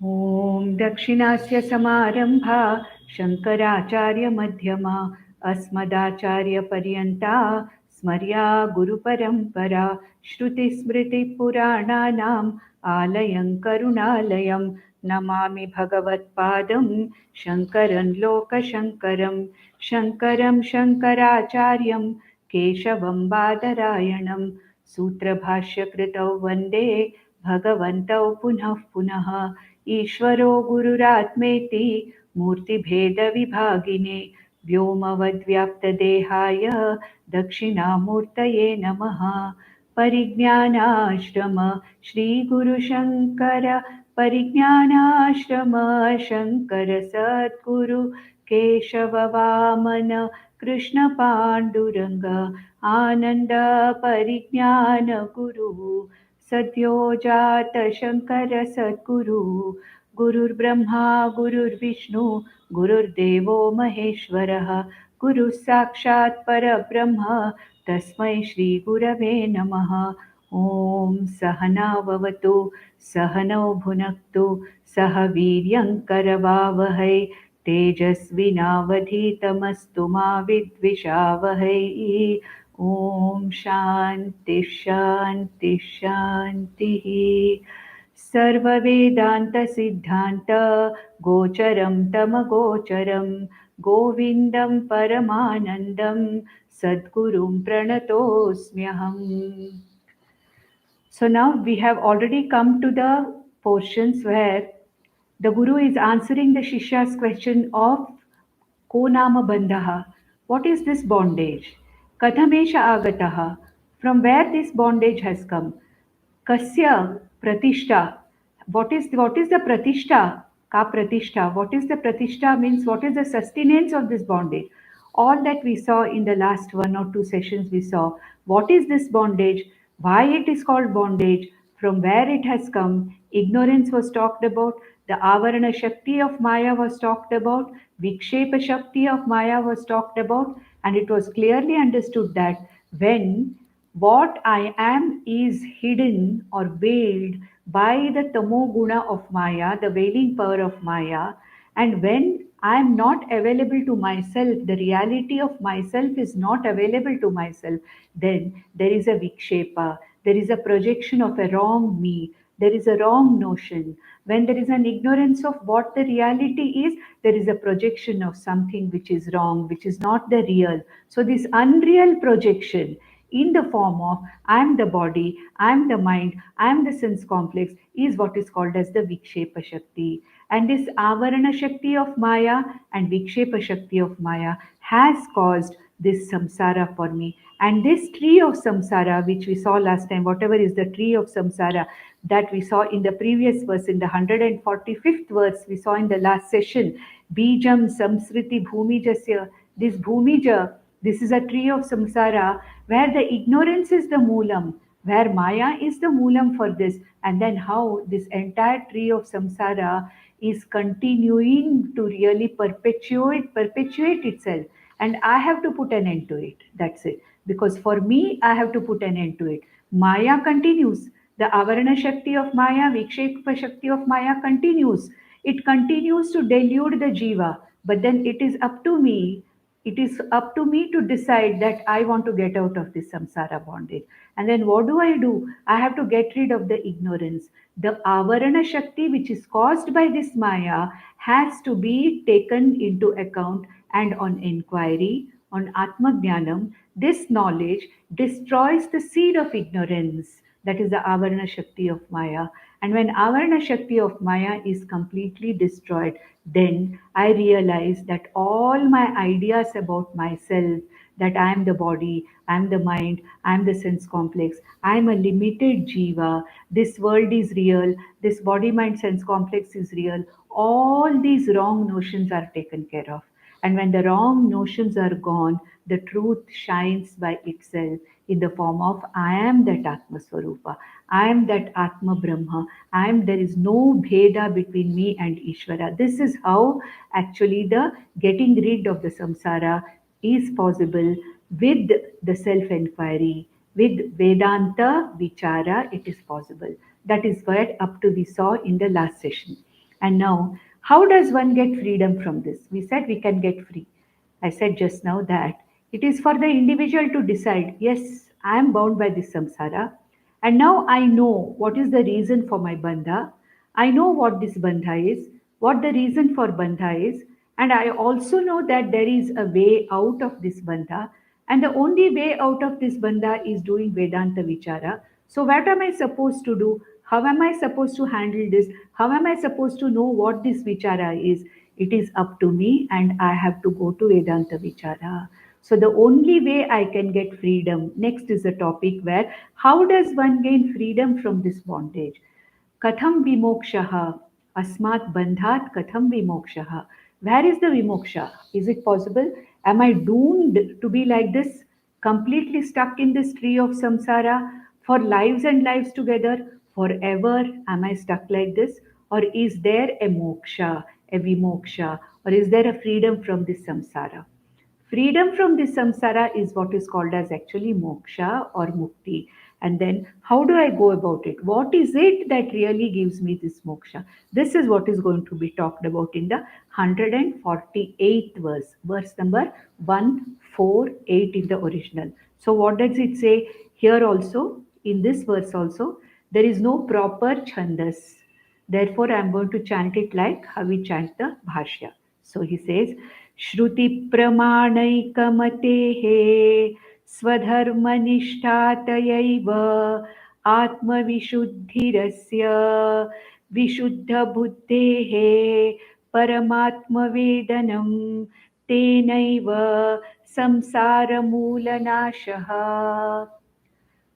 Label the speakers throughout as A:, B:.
A: ॐ दक्षिणास्य समारम्भा शङ्कराचार्यमध्यमा अस्मदाचार्यपर्यन्ता स्मर्या गुरुपरम्परा श्रुतिस्मृतिपुराणानाम् आलयं करुणालयं नमामि भगवत्पादं शङ्करं लोकशङ्करं शङ्करं शङ्कराचार्यं केशवं बादरायणं सूत्रभाष्यकृतौ वन्दे भगवन्तौ पुनः पुनः ईश्वरो गुरुरात्मेति मूर्तिभेदविभागिने व्योमवद्व्याप्तदेहाय दक्षिणामूर्तये नमः। परिज्ञानाश्रम श्रीगुरुशङ्कर परिज्ञानाश्रम शङ्कर सद्गुरु केशव वामन कृष्णपाण्डुरङ्ग आनन्द परिज्ञान गुरु सद्यो जात शङ्कर सद्गुरु गुरुर्ब्रह्मा गुरुर्विष्णु गुरुर्देवो महेश्वरः गुरुः साक्षात् परब्रह्म तस्मै श्रीगुरवे नमः। ॐ सहना भवतु सहनौ भुनक्तु सह वीर्यं करवावहै तेजस्विनावधीतमस्तु मा विद्विषावहै। ॐ शान्ति शान्ति शान्तिः। सर्ववेदान्तसिद्धान्त गोचरं तमगोचरं गोविन्दं परमानन्दं सद्गुरुं प्रणतोऽस्म्यहम्. So now we have already come to the portions where the Guru is answering the Shishya's question of Ko nama bandhaha. What is this bondage? Kathamesha agataha. From where this bondage has come? Kasya pratishta. What is the pratishta? Ka pratishta. What is the pratishta means what is the sustenance of this bondage? All that we saw in the last one or two sessions we saw. What is this bondage? Why it is called bondage? From where it has come? Ignorance was talked about. The avarana shakti of Maya was talked about. Vikshepa shakti of Maya was talked about. And it was clearly understood that when what I am is hidden or veiled by the tamo guna of Maya, the veiling power of Maya, and when I am not available to myself, the reality of myself is not available to myself, then there is a vikshepa, there is a projection of a wrong me, there is a wrong notion. When there is an ignorance of what the reality is, there is a projection of something which is wrong, which is not the real. So, this unreal projection in the form of I am the body, I am the mind, I am the sense complex is what is called as the Vikshepa Shakti. And this Avarana Shakti of Maya and Vikshepa Shakti of Maya has caused this samsara for me. And this tree of samsara, which we saw last time, whatever is the tree of samsara that we saw in the previous verse, in the 145th verse, we saw in the last session, Bijam Samsriti Bhumijasya, this Bhumija, this is a tree of samsara where the ignorance is the moolam, where Maya is the moolam for this, and then how this entire tree of samsara is continuing to really perpetuate itself. And I have to put an end to it. That's it. Because for me, I have to put an end to it. Maya continues. The Avarana Shakti of Maya, Vikshepa Shakti of Maya continues. It continues to delude the Jiva. But then it is up to me to decide that I want to get out of this samsara bondage. And then what do? I have to get rid of the ignorance. The avarana shakti, which is caused by this maya, has to be taken into account, and on inquiry, on atmajnanam, this knowledge destroys the seed of ignorance. That is the avarana shakti of maya. And when avarana shakti of maya is completely destroyed, then I realize that all my ideas about myself, that I am the body, I am the mind, I am the sense complex, I am a limited jiva, this world is real, this body, mind, sense complex is real, all these wrong notions are taken care of. And when the wrong notions are gone, the truth shines by itself in the form of I am that Atma Swarupa, I am that Atma Brahma, there is no bheda between me and Ishvara. This is how actually the getting rid of the samsara is possible with the self-enquiry, with Vedanta Vichara, it is possible. That is what up to we saw in the last session. And now, how does one get freedom from this? We said we can get free. I said just now that it is for the individual to decide, yes, I am bound by this samsara. And now I know what is the reason for my bandha. I know what this bandha is, what the reason for bandha is. And I also know that there is a way out of this bandha. And the only way out of this bandha is doing Vedanta Vichara. So, what am I supposed to do? How am I supposed to handle this? How am I supposed to know what this Vichara is? It is up to me, and I have to go to Vedanta Vichara. So, the only way I can get freedom. Next is a topic where how does one gain freedom from this bondage? Katham vimokshaha? Asmat bandhat katham vimokshaha? Where is the vimoksha? Is it possible? Am I doomed to be like this, completely stuck in this tree of samsara for lives and lives together? Forever am I stuck like this? Or is there a moksha, a vimoksha, or is there a freedom from this samsara? Freedom from this samsara is what is called as actually moksha or mukti. And then how do I go about it? What is it that really gives me this moksha? This is what is going to be talked about in the 148th verse, verse number 148 in the original. So, what does it say here also? In this verse also, there is no proper chandas. Therefore, I am going to chant it like how we chant the Bhashya. So he says, Shruti Pramanaikamatehe Swadharmanishtatayaiva Atmavishuddhirasya Vishuddha Buddhehe Paramatmavedanam Tenaiva Samsara Moolanashaha.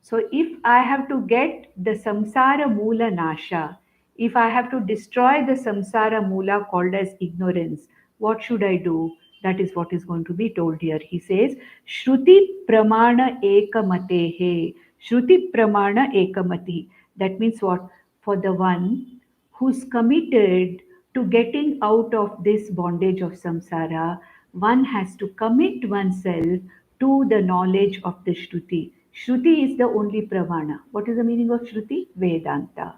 A: So if I have to get the samsara moola nasha, if I have to destroy the samsara moola called as ignorance, what should I do? That is what is going to be told here. He says, Shruti pramana ekamatehe. Shruti pramana ekamati. That means what? For the one who's committed to getting out of this bondage of samsara, one has to commit oneself to the knowledge of the Shruti. Shruti is the only pramana. What is the meaning of Shruti? Vedanta.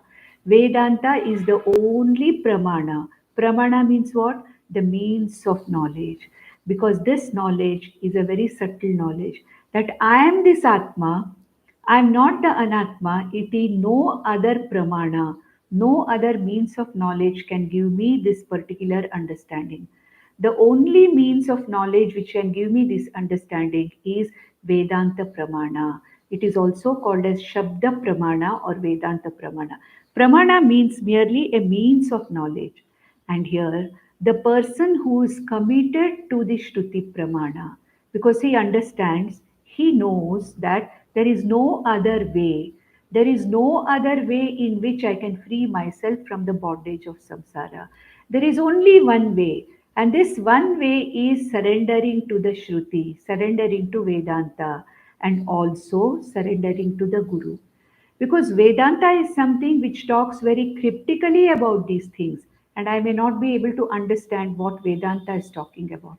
A: Vedanta is the only pramana. Pramana means what? The means of knowledge. Because this knowledge is a very subtle knowledge that I am this Atma, I am not the Anatma, it is no other pramana, no other means of knowledge can give me this particular understanding. The only means of knowledge which can give me this understanding is Vedanta Pramana. It is also called as Shabda Pramana or Vedanta Pramana. Pramana means merely a means of knowledge. And here, the person who is committed to the Shruti Pramana, because he understands, he knows that there is no other way. There is no other way in which I can free myself from the bondage of samsara. There is only one way, and this one way is surrendering to the Shruti, surrendering to Vedanta, and also surrendering to the Guru. Because Vedanta is something which talks very cryptically about these things, and I may not be able to understand what Vedanta is talking about.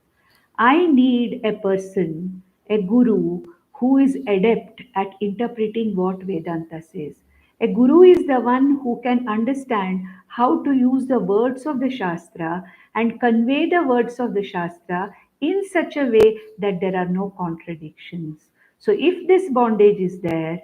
A: I need a person, a guru, who is adept at interpreting what Vedanta says. A guru is the one who can understand how to use the words of the Shastra and convey the words of the Shastra in such a way that there are no contradictions. So, if this bondage is there,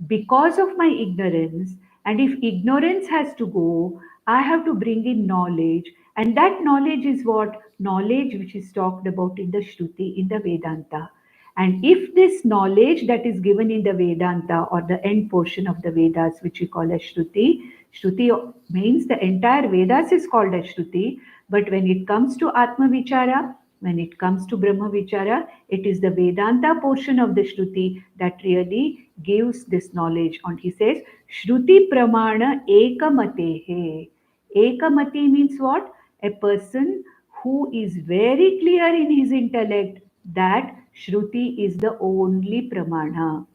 A: because of my ignorance, and if ignorance has to go, I have to bring in knowledge, and that knowledge is what? Knowledge which is talked about in the Shruti, in the Vedanta. And if this knowledge that is given in the Vedanta or the end portion of the Vedas, which we call as Shruti, Shruti means the entire Vedas is called as Shruti, but when it comes to Atma Vichara, when it comes to Brahma Vichara, it is the Vedanta portion of the Shruti that really gives this knowledge. And he says, Shruti Pramana Ekamatehe. Ekamati means what? A person who is very clear in his intellect that Shruti is the only pramana.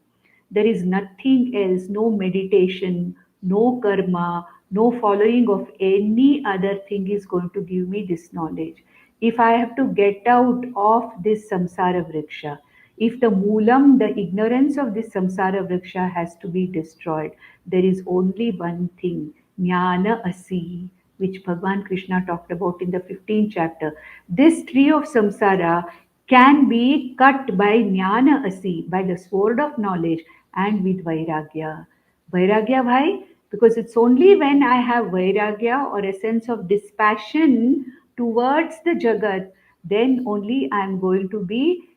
A: There is nothing else, no meditation, no karma, no following of any other thing is going to give me this knowledge. If I have to get out of this samsara vriksha, if the moolam, the ignorance of this samsara vriksha has to be destroyed, there is only one thing, jnana asi. which Bhagavan Krishna talked about in the 15th chapter. This tree of samsara can be cut by jnana asi, by the sword of knowledge, and with vairagya. Vairagya, why? Because it's only when I have vairagya or a sense of dispassion towards the Jagat, then only I am going to be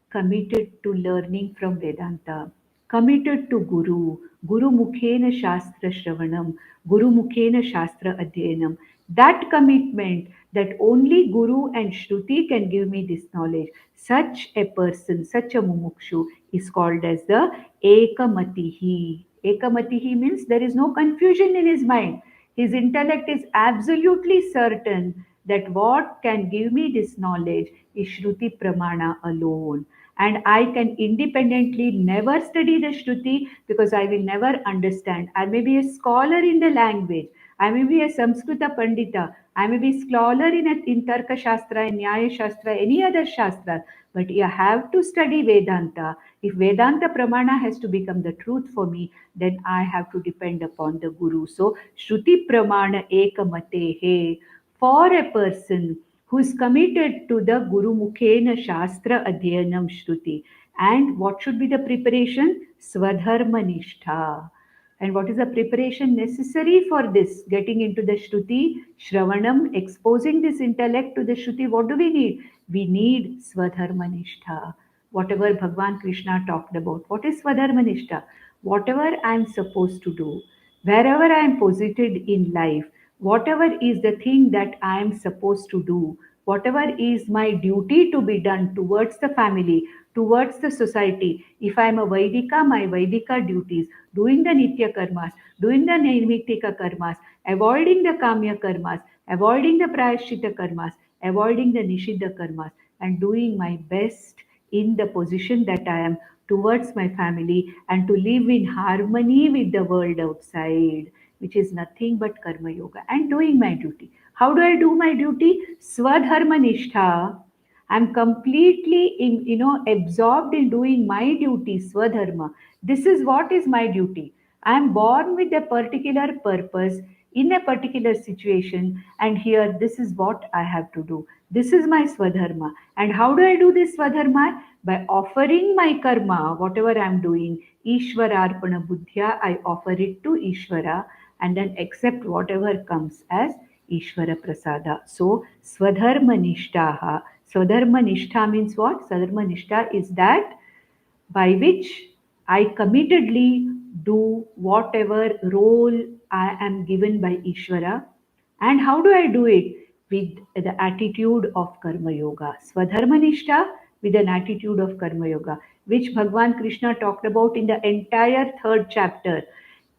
A: committed to learning from Vedanta, committed to Guru, Guru Mukhena Shastra Shravanam, Guru Mukhena Shastra Adhyanam. That commitment that only Guru and Shruti can give me this knowledge, such a person, such a mumukshu is called as the Ekamatihi. Ekamatihi means there is no confusion in his mind. His intellect is absolutely certain that what can give me this knowledge is Shruti Pramana alone. And I can independently never study the Shruti because I will never understand. I may be a scholar in the language. I may be a Samskrita Pandita. I may be a scholar in Tarka Shastra, in Nyaya Shastra, any other Shastra. But you have to study Vedanta. If Vedanta Pramana has to become the truth for me, then I have to depend upon the Guru. So, Shruti Pramana Ekamate He. For a person who is committed to the Guru Mukhena Shastra Adhyanam Shruti. And what should be the preparation? Swadharma Nishtha. And what is the preparation necessary for this? Getting into the Shruti, Shravanam, exposing this intellect to the Shruti, what do we need? We need Swadharma Nishtha. Whatever Bhagwan Krishna talked about. What is Swadharma Nishtha? Whatever I am supposed to do, wherever I am posited in life, whatever is the thing that I am supposed to do, whatever is my duty to be done towards the family, towards the society. If I am a Vaidika, my Vaidika duties, doing the Nitya karmas, doing the Naimittika karmas, avoiding the Kamya karmas, avoiding the Prayashita karmas, avoiding the Nishidha karmas, and doing my best in the position that I am towards my family and to live in harmony with the world outside, which is nothing but karma yoga, and doing my duty. How do I do my duty? Swadharma nishtha. I'm completely absorbed in doing my duty, swadharma. This is what is my duty. I'm born with a particular purpose in a particular situation, and here this is what I have to do. This is my swadharma. And how do I do this swadharma? By offering my karma, whatever I'm doing, Ishvara Arpana Buddhya, I offer it to Ishvara and then accept whatever comes as Ishvara Prasada. So, Swadharma Nishtaha. Swadharma Nishtha means what? Swadharma Nishtha is that by which I committedly do whatever role I am given by Ishvara. And how do I do it? With the attitude of Karma Yoga. Swadharma Nishtha with an attitude of Karma Yoga, which Bhagwan Krishna talked about in the entire third chapter.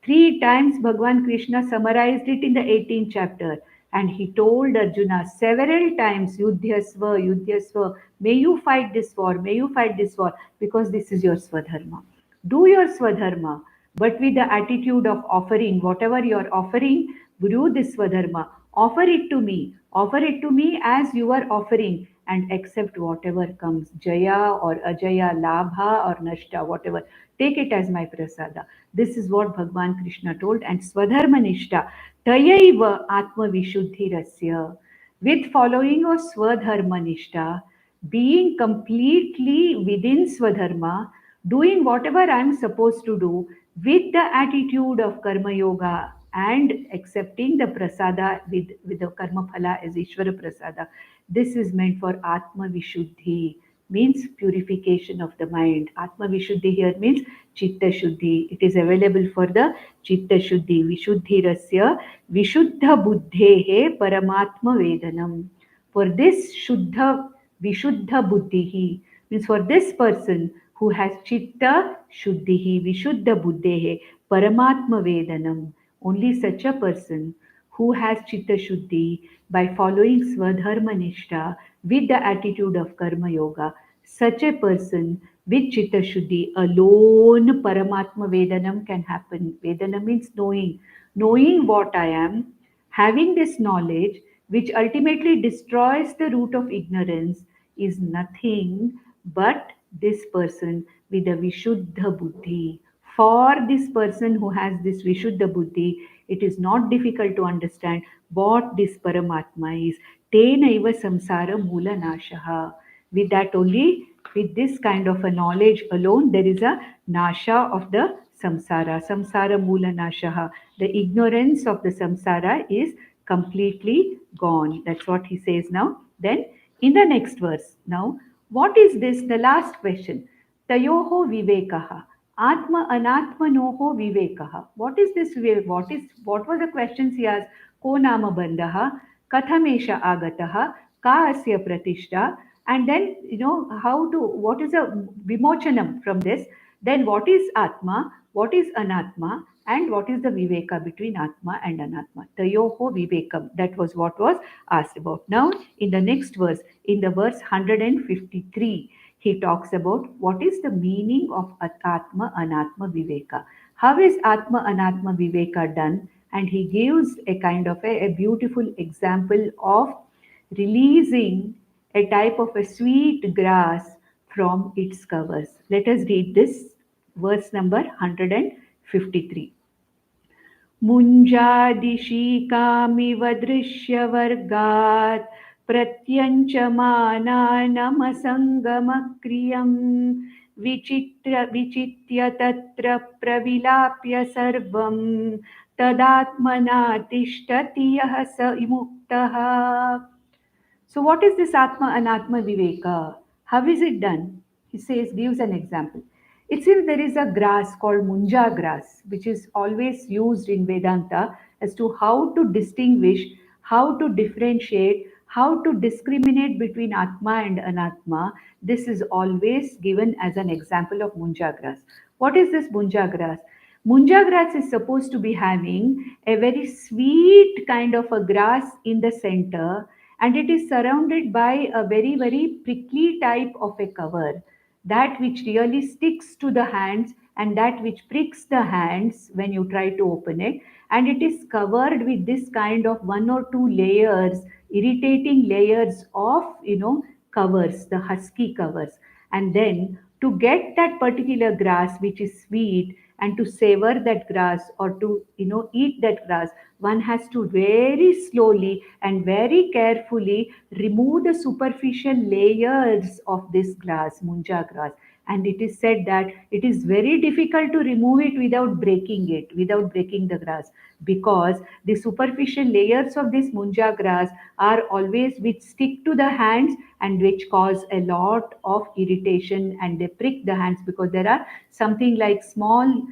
A: Three times Bhagwan Krishna summarized it in the 18th chapter. And he told Arjuna several times, Yudhyasva, Yudhyasva, may you fight this war, may you fight this war, because this is your Swadharma. Do your Swadharma, but with the attitude of offering, whatever you are offering, do this Swadharma. Offer it to me as you are offering, and accept whatever comes, Jaya or Ajaya, Labha or Nashta, whatever. Take it as my prasada. This is what Bhagwan Krishna told. And Swadharma Nishta, Tayaiva Atma Vishuddhirasya. With following of Swadharma Nishta, being completely within Swadharma, doing whatever I am supposed to do with the attitude of Karma Yoga and accepting the prasada with the Karma Phala as Ishvara Prasada. This is meant for Atma Vishuddhi, means purification of the mind. Atma Vishuddhi here means Chitta Shuddhi. It is available for the Chitta Shuddhi. Vishuddhi Rasya Vishuddha Buddhehe Paramatma Vedanam. For this Shuddha Vishuddha Buddhihi means for this person who has Chitta Shuddhihi Vishuddha Buddhehe Paramatma Vedanam. Only such a person who has Chitta Shuddhi by following Swadharma Nishta with the attitude of Karma Yoga, such a person with Chitta Shuddhi alone Paramatma Vedanam can happen. Vedanam means knowing. Knowing what I am, having this knowledge which ultimately destroys the root of ignorance is nothing but this person with a Vishuddha Buddhi. For this person who has this Vishuddha Buddhi, it is not difficult to understand. what this Paramatma is. Tenaiva samsara mula nashaha. With that only, with this kind of a knowledge alone, there is a nasha of the samsara. Samsara mula nashaha. The ignorance of the samsara is completely gone. That's what he says now. Then in the next verse, now, what is this? The last question. Tayoho vivekaha. Atma anatmanoho vivekaha. What is this vivek? What was the questions he asked? Ko nama bandhaha, kathamesha agataha, ka asya pratishtha, and then how to what is a vimochanam from this? Then what is Atma? What is Anatma? And what is the Viveka between Atma and Anatma? Tayoho Vivekam. That was what was asked about. Now, in the next verse, in the verse 153, he talks about what is the meaning of Atma Anatma Viveka. How is Atma Anatma Viveka done? And he gives a kind of a beautiful example of releasing a type of a sweet grass from its covers. Let us read this verse number 153. मुञ्जादिशीकामिव दृश्यवर्गात् प्रत्यञ्चमानानमसङ्गमक्रियं विचित्य तत्र प्रविलाप्य सर्वं तदात्मना तिष्ठति यः स मुक्तः. So, what is this Atma Anatma Viveka? How is it done? He says, gives an example. It seems there is a grass called Munja grass, which is always used in Vedanta as to how to distinguish, how to differentiate, how to discriminate between Atma and Anatma. This is always given as an example of Munja grass. What is this Munja grass? Munja grass is supposed to be having a very sweet kind of a grass in the center, and it is surrounded by a very, very prickly type of a cover, that which really sticks to the hands and that which pricks the hands when you try to open it. And it is covered with this kind of one or two layers, irritating layers of, covers, the husky covers. And then to get that particular grass which is sweet, and to savor that grass, or to eat that grass, one has to very slowly and very carefully remove the superficial layers of this grass, munja grass. And it is said that it is very difficult to remove it without breaking it, without breaking the grass, because the superficial layers of this munja grass are always which stick to the hands and which cause a lot of irritation, and they prick the hands, because there are something like small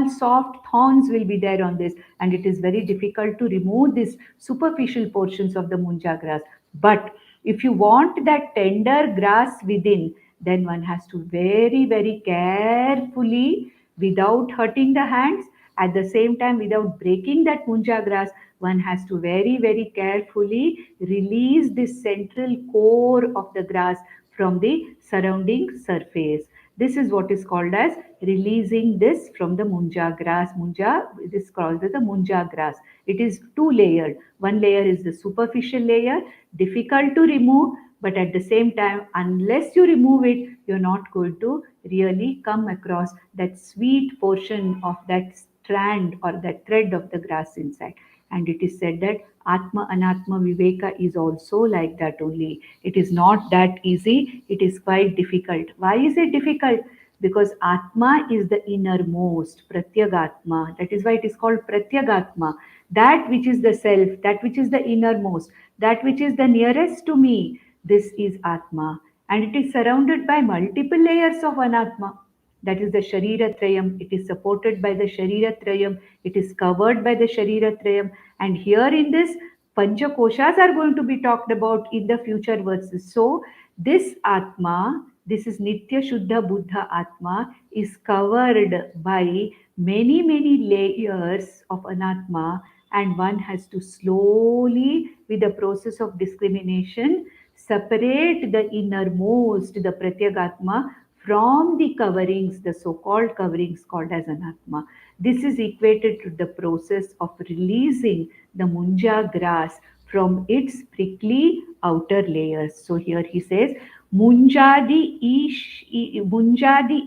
A: soft thorns will be there on this, and it is very difficult to remove these superficial portions of the munja grass. But if you want that tender grass within, then one has to very, very carefully, without hurting the hands, at the same time without breaking that munja grass, one has to very, very carefully release this central core of the grass from the surrounding surface. This is what is called as releasing this from the munja grass. Munja, it is called as the munja grass. It is two layered. One layer is the superficial layer, difficult to remove, but at the same time, unless you remove it, you're not going to really come across that sweet portion of that strand or that thread of the grass inside. And it is said that Atma Anatma Viveka is also like that only. It is not that easy, it is quite difficult. Why is it difficult? Because Atma is the innermost, Pratyagatma. That is why it is called Pratyagatma. That which is the self, that which is the innermost, that which is the nearest to me, this is Atma. And it is surrounded by multiple layers of Anatma. That is the Sharira Trayam. It is supported by the Sharira Trayam. It is covered by the Sharira Trayam. And here in this, Pancha Koshas are going to be talked about in the future verses. So, this Atma, this is Nitya Shuddha Buddha Atma, is covered by many, many layers of Anatma, and one has to slowly, with the process of discrimination, separate the innermost, the Pratyagatma, from the coverings, the so-called coverings called as Anatma. This is equated to the process of releasing the munja grass from its prickly outer layers. So here he says, Munjadi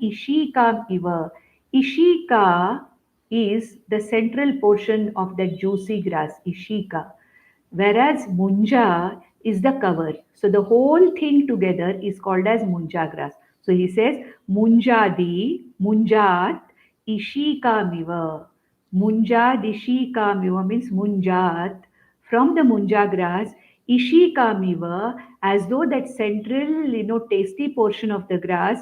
A: Ishikam Iva. Ishika is the central portion of the juicy grass, Ishika. whereas munja is the cover. So the whole thing together is called as munja grass. So he says munjadi, munjat, ishikamiva. Munjadishikamiva means munjat, from the munja grass, ishikamiva, as though that central, tasty portion of the grass,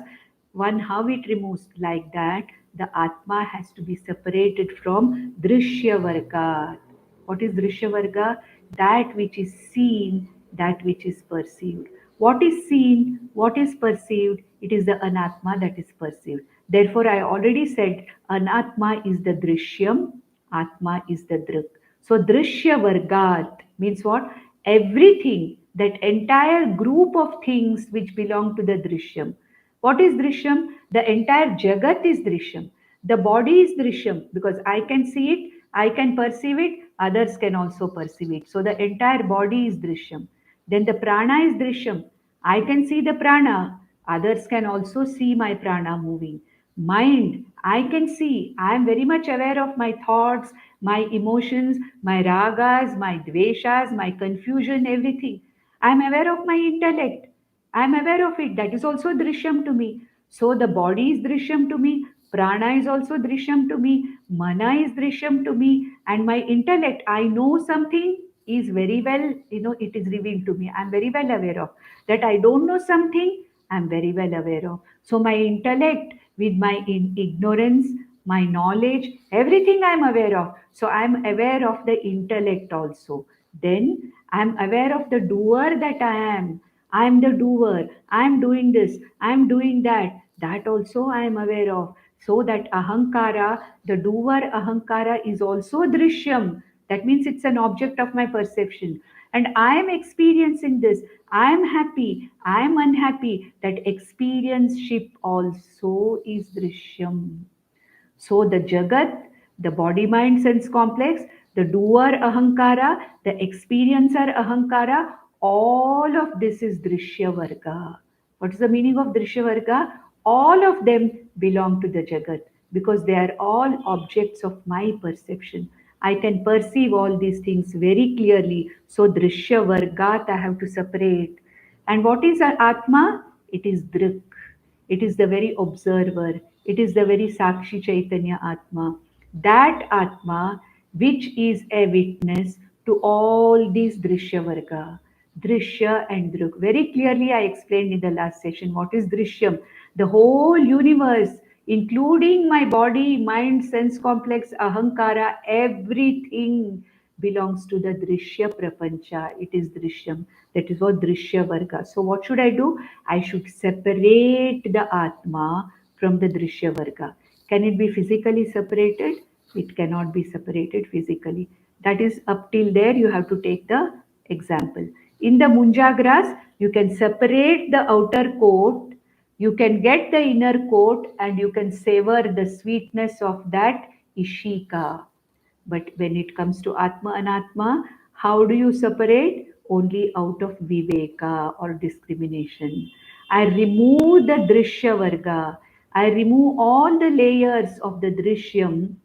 A: one how it removes like that, the Atma has to be separated from Drishya Varga. What is Drishya Varga? That which is seen, that which is perceived. What is seen, what is perceived, it is the Anatma that is perceived. Therefore, I already said Anatma is the Drishyam, Atma is the Drik. So, Drishya Vargat means what? Everything, that entire group of things which belong to the Drishyam. What is Drishyam? The entire Jagat is Drishyam. The body is Drishyam because I can see it, I can perceive it, others can also perceive it. So the entire body is Drishyam. Then the prana is Drishyam. I can see the prana, others can also see my prana moving. Mind, I can see, I am very much aware of my thoughts, my emotions, my ragas, my dveshas, my confusion, everything. I am aware of my intellect. I am aware of it. That is also drishyam to me. So the body is drishyam to me. Prana is also drishyam to me. Mana is drishyam to me. And my intellect, I know something is very well, it is revealed to me. I am very well aware of. That I don't know something, I am very well aware of. So my intellect with my ignorance, my knowledge, everything I am aware of. So I am aware of the intellect also. Then I am aware of the doer that I am. I am the doer. I am doing this. I am doing that. That also I am aware of. So that ahankara, the doer ahankara is also drishyam. That means it's an object of my perception. And I am experiencing this. I am happy. I am unhappy. That experience ship also is drishyam. So the Jagat, the body mind sense complex, the doer ahankara, the experiencer ahankara, all of this is Drishya Varga. What is the meaning of Drishya Varga? All of them belong to the Jagat because they are all objects of my perception. I can perceive all these things very clearly. So Drishya Vargat I have to separate. And what is Atma? It is Drik. It is the very observer. It is the very Sakshi Chaitanya Atma. That Atma which is a witness to all these Drishya Varga. Drishya and Druk. Very clearly I explained in the last session what is Drishyam. The whole universe, including my body, mind, sense complex, ahankara, everything belongs to the Drishya Prapancha. It is Drishyam. That is what Drishya Varga. So what should I do? I should separate the Atma from the Drishya Varga. Can it be physically separated? It cannot be separated physically. That is up till there you have to take the example. In the Munja grass, you can separate the outer coat, you can get the inner coat, and you can savor the sweetness of that Ishika. But when it comes to Atma Anatma, how do you separate? Only out of Viveka or discrimination. I remove the Drishya Varga. I remove all the layers of the Drishyam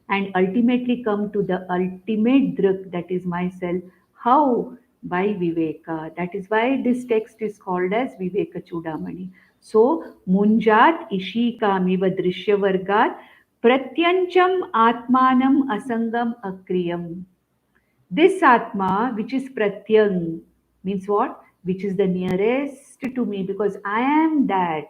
A: and ultimately come to the ultimate Drik, that is myself. How? By Viveka. That is why this text is called as Vivekachudamani. So, Munjat Ishikamiva Drishya Vargat Pratyancham Atmanam Asangam Akriyam. This Atma, which is Pratyang, means what? Which is the nearest to me, because I am that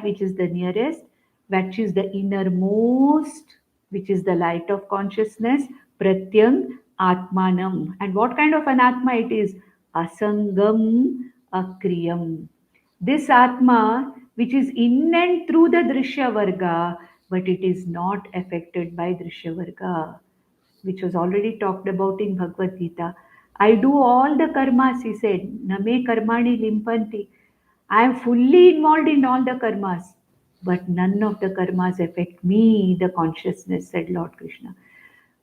A: which is the nearest, which is the innermost, which is the light of consciousness, Pratyang Atmanam. And what kind of an Atma it is? Asangam Akriyam. This Atma, which is in and through the Drishya Varga, but it is not affected by Drishya Varga, which was already talked about in Bhagavad Gita. I do all the karmas, he said. Name karmani limpanti. I am fully involved in all the karmas, but none of the karmas affect me, the consciousness, said Lord Krishna.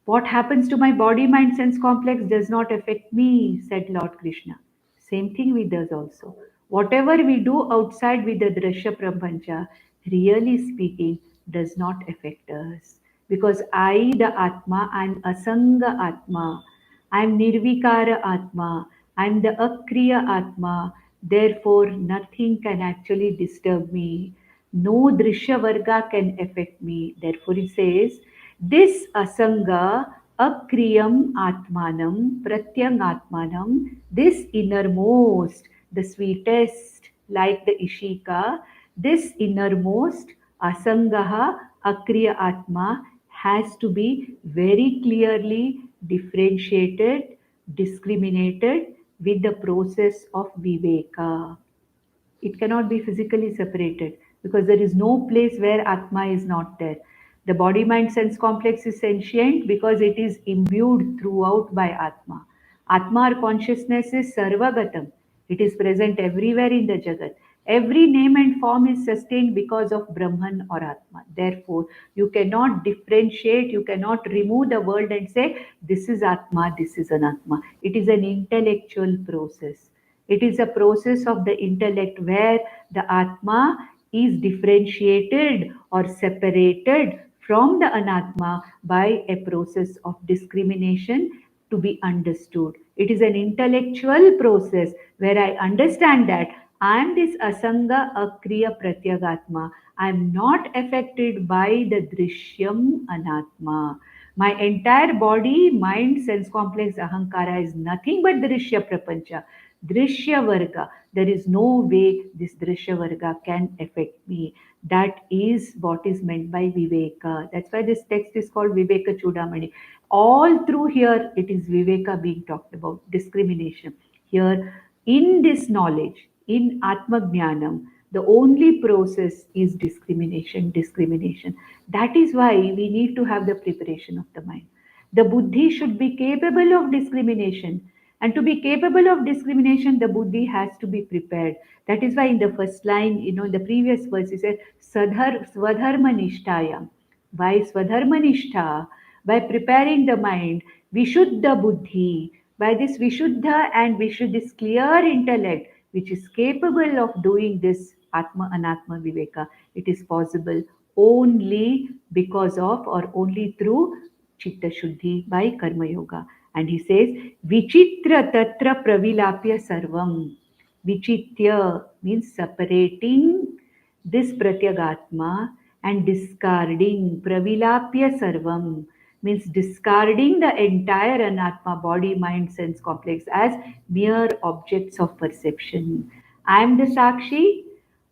A: What happens to my body, mind, sense complex does not affect me, said Lord Krishna. Same thing with us also. Whatever we do outside with the Drashya Prapancha, really speaking, does not affect us. Because I, the Atma, am Asanga Atma. I am Nirvikara Atma. I am the Akriya Atma. Therefore, nothing can actually disturb me. No Drishya Varga can affect me. Therefore, it says, this Asanga Akriyam Atmanam Pratyang Atmanam, this innermost, the sweetest, like the Ishika, this innermost Asangaha Akriya Atma has to be very clearly differentiated, discriminated with the process of Viveka. It cannot be physically separated because there is no place where Atma is not there. The body mind sense complex is sentient because it is imbued throughout by Atma. Atma or consciousness is Sarvagatam. It is present everywhere in the Jagat. Every name and form is sustained because of Brahman or Atma. Therefore, you cannot differentiate, you cannot remove the world and say, this is Atma, this is Anatma. It is an intellectual process. It is a process of the intellect where the Atma is differentiated or separated from the Anatma by a process of discrimination to be understood. It is an intellectual process where I understand that I am this Asanga Akriya Pratyagatma. I am not affected by the Drishyam Anatma. My entire body, mind, sense complex, Ahankara is nothing but Drishya Prapancha. Drishya Varga. There is no way this Drishya Varga can affect me. That is what is meant by Viveka. That's why this text is called Vivekachudamani. All through here, it is Viveka being talked about, discrimination. Here, in this knowledge, in Atma Jnanam, the only process is discrimination, discrimination. That is why we need to have the preparation of the mind. The buddhi should be capable of discrimination. And to be capable of discrimination, the buddhi has to be prepared. That is why in the first line, in the previous verse, he said, Swadharma Nishtayam. By Swadharma Nishtha, by preparing the mind, Vishuddha Buddhi, by this Vishuddha and Vishuddha, this clear intellect, which is capable of doing this Atma Anatma Viveka, it is possible only because of or only through Chitta Shuddhi by Karma Yoga. And he says, Vichitra Tatra Pravilapya Sarvam. Vichitya means separating this Pratyagatma and discarding Pravilapya Sarvam means discarding the entire Anatma body, mind, sense complex as mere objects of perception. I am the Sakshi,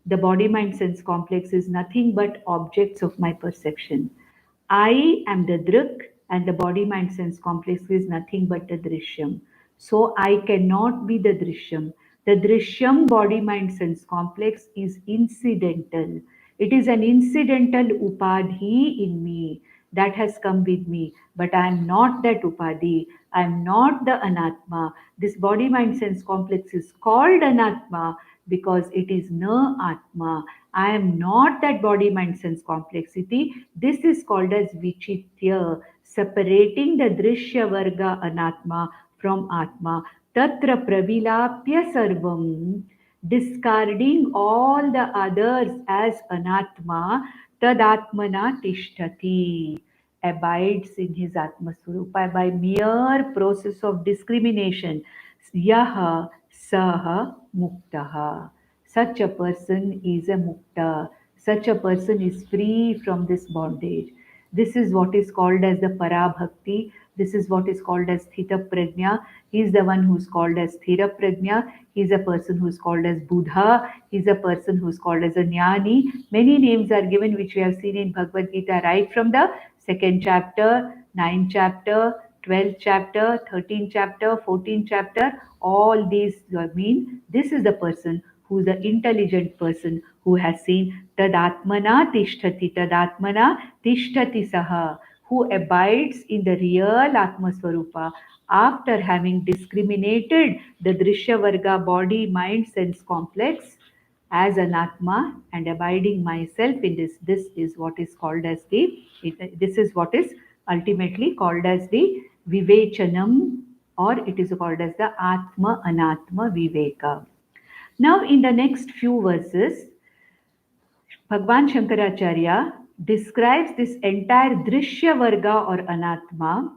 A: the body, mind, sense complex is nothing but objects of my perception. I am the Drik and the body mind sense complex is nothing but the Drishyam. So I cannot be the Drishyam. The Drishyam body mind sense complex is incidental. It is an incidental upadhi in me that has come with me. But I am not that upadhi. I am not the anatma. This body mind sense complex is called anatma because it is na atma. I am not that body mind sense complexity. This is called as vichitya, separating the drishya varga anatma from atma. Tatra pravilapya sarvam, discarding all the others as anatma, tadatmana tishtati, abides in his atmaswarupa by mere process of discrimination. Yaha saha muktaha. Such a person is a mukta. Such a person is free from this bondage. This is what is called as the parabhakti. This is what is called as thita prajna. He is the one who is called as thira prajna. He is a person who is called as buddha. He is a person who is called as a jnani. Many names are given which we have seen in Bhagavad Gita right from the second chapter, ninth chapter, 12th chapter, 13th chapter, 14th chapter. All these mean this is the person who is the intelligent person who has seen tadatmana tishtati saha, who abides in the real Atmaswarupa after having discriminated the Drishya Varga body, mind, sense complex as an Atma and abiding myself in this. This is what is called as this is what is ultimately called as the Vivechanam, or it is called as the Atma Anatma Viveka. Now, in the next few verses, Bhagwan Shankaracharya describes this entire Drishya Varga or Anatma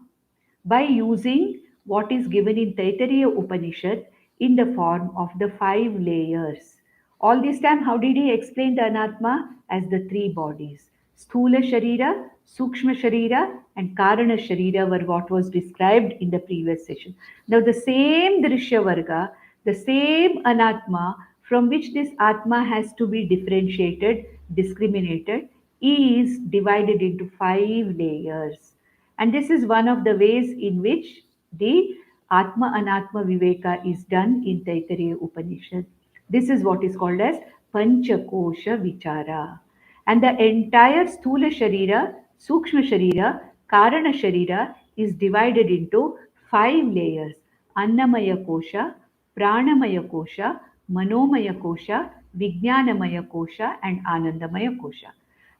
A: by using what is given in Taittiriya Upanishad in the form of the five layers. All this time, how did he explain the Anatma? As the three bodies. Sthula Sharira, Sukshma Sharira, and Karana Sharira were what was described in the previous session. Now, the same Drishya Varga, the same Anatma from which this Atma has to be differentiated, discriminated, is divided into five layers. And this is one of the ways in which the Atma Anatma Viveka is done in Taittiriya Upanishad. This is what is called as Panchakosha Vichara. And the entire Sthula Sharira, Sukshma Sharira, Karana Sharira is divided into five layers: Annamaya Kosha, Pranamaya Kosha, Manomaya Kosha, Vijnanamaya Kosha, and Anandamaya Kosha.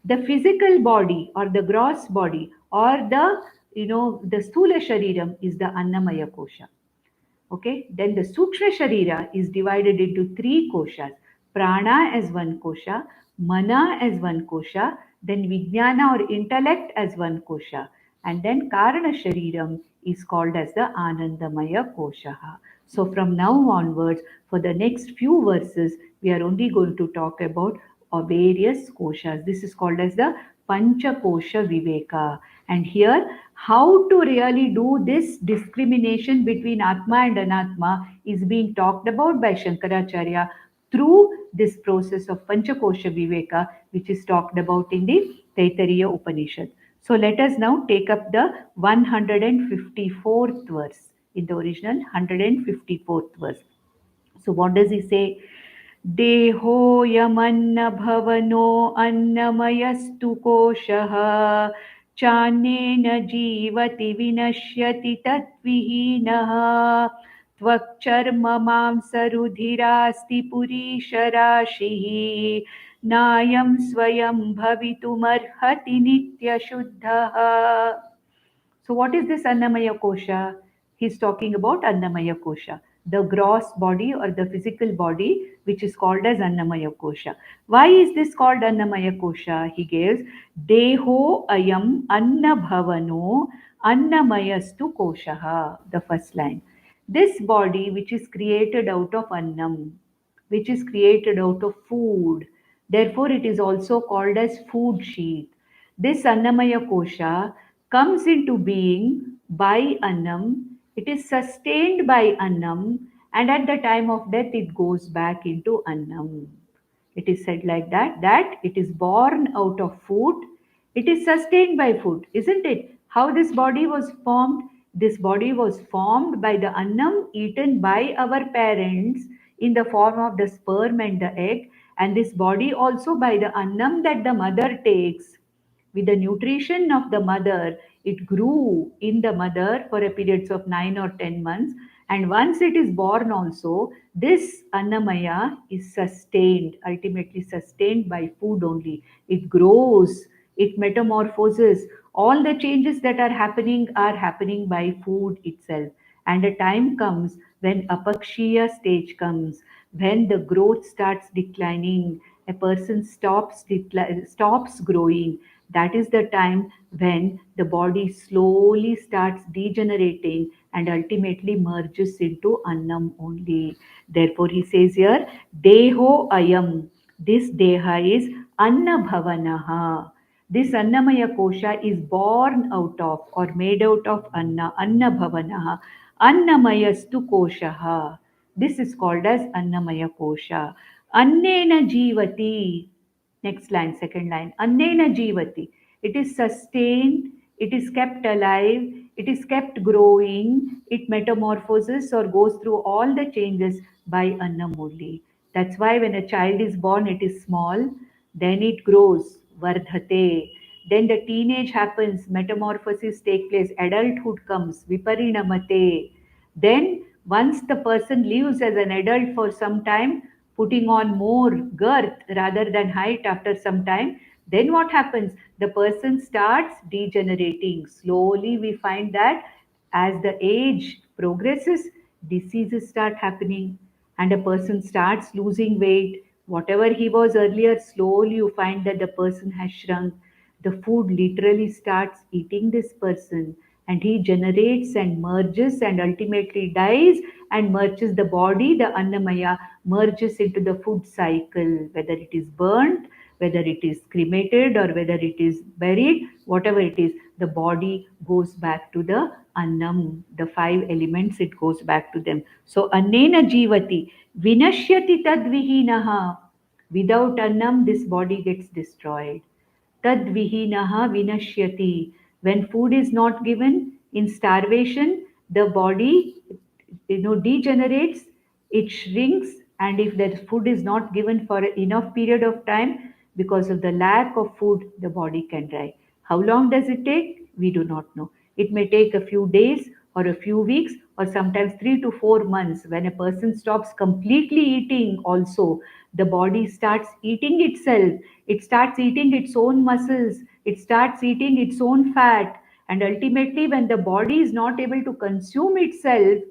A: The physical body or the gross body or the sthula shariram is the Annamaya Kosha. Okay, then the Sukshma Sharira is divided into three koshas: Prana as one kosha, Mana as one kosha, then Vijnana or intellect as one kosha, and then Karana Shariram is called as the Anandamaya Kosha. So, from now onwards, for the next few verses, we are only going to talk about various koshas. This is called as the Pancha Kosha Viveka. And here, how to really do this discrimination between Atma and Anatma is being talked about by Shankaracharya through this process of Panchakosha Viveka, which is talked about in the Taittiriya Upanishad. So let us now take up the 154th verse in the original 154th verse. So what does he say? देहोऽयमन्नभवनो अन्नमयस्तु कोशः चान्येन जीवति विनश्यति तद्विहीनः त्वक्चर्ममांसरुधिरास्ति पुरीशराशिः नायं स्वयं भवितुमर्हति नित्यशुद्धः. So, what is this Annamaya Kosha? He's talking about Annamaya Kosha, the gross body or the physical body, which is called as Annamaya Kosha. Why is this called Annamaya Kosha? He gives Deho Ayam Anna Bhavano Annamayastu Koshaha, the first line. This body, which is created out of Annam, which is created out of food, therefore, it is also called as food sheath. This Annamaya Kosha comes into being by Annam, it is sustained by Annam, and at the time of death, it goes back into Annam. It is said like that it is born out of food, it is sustained by food, isn't it? How this body was formed? This body was formed by the Annam eaten by our parents in the form of the sperm and the egg, and this body also by the Annam that the mother takes. With the nutrition of the mother, it grew in the mother for a period of 9 or 10 months. And once it is born, also, this Annamaya is sustained, ultimately sustained by food only. It grows, it metamorphoses. All the changes that are happening by food itself. And a time comes when apakshiya stage comes, when the growth starts declining, a person stops growing. That is the time when the body slowly starts degenerating and ultimately merges into Annam only. Therefore, he says here, Deho Ayam. This Deha is Anna Bhavanaha. This Annamaya Kosha is born out of or made out of Anna Bhavanaha, Annamayastu Koshaha. This is called as Annamaya Kosha. Annena Jivati. Next line, second line. Annena Jivati. It is sustained, it is kept alive, it is kept growing, it metamorphoses or goes through all the changes by Annam only. That's why when a child is born, it is small, then it grows, Vardhate. Then the teenage happens, metamorphosis take place, adulthood comes, Viparinamate. Then once the person lives as an adult for some time, putting on more girth rather than height after some time, then what happens? The person starts degenerating. Slowly we find that as the age progresses, diseases start happening and a person starts losing weight. Whatever he was earlier, slowly you find that the person has shrunk. The food literally starts eating this person, and he generates and merges and ultimately dies and merges the body, the Annamaya merges into the food cycle, whether it is burnt, whether it is cremated, or whether it is buried, whatever it is, the body goes back to the Annam, the five elements, it goes back to them. So, Annena Jivati, Vinashyati Tadvihinaha. Without Annam, this body gets destroyed. Tad vihinaha vinashyati. When food is not given in starvation, the body degenerates, it shrinks, and if the food is not given for enough period of time, because of the lack of food, the body can die. How long does it take? We do not know. It may take a few days or a few weeks or sometimes 3 to 4 months. When a person stops completely eating also, the body starts eating itself. It starts eating its own muscles. It starts eating its own fat. And ultimately, when the body is not able to consume itself,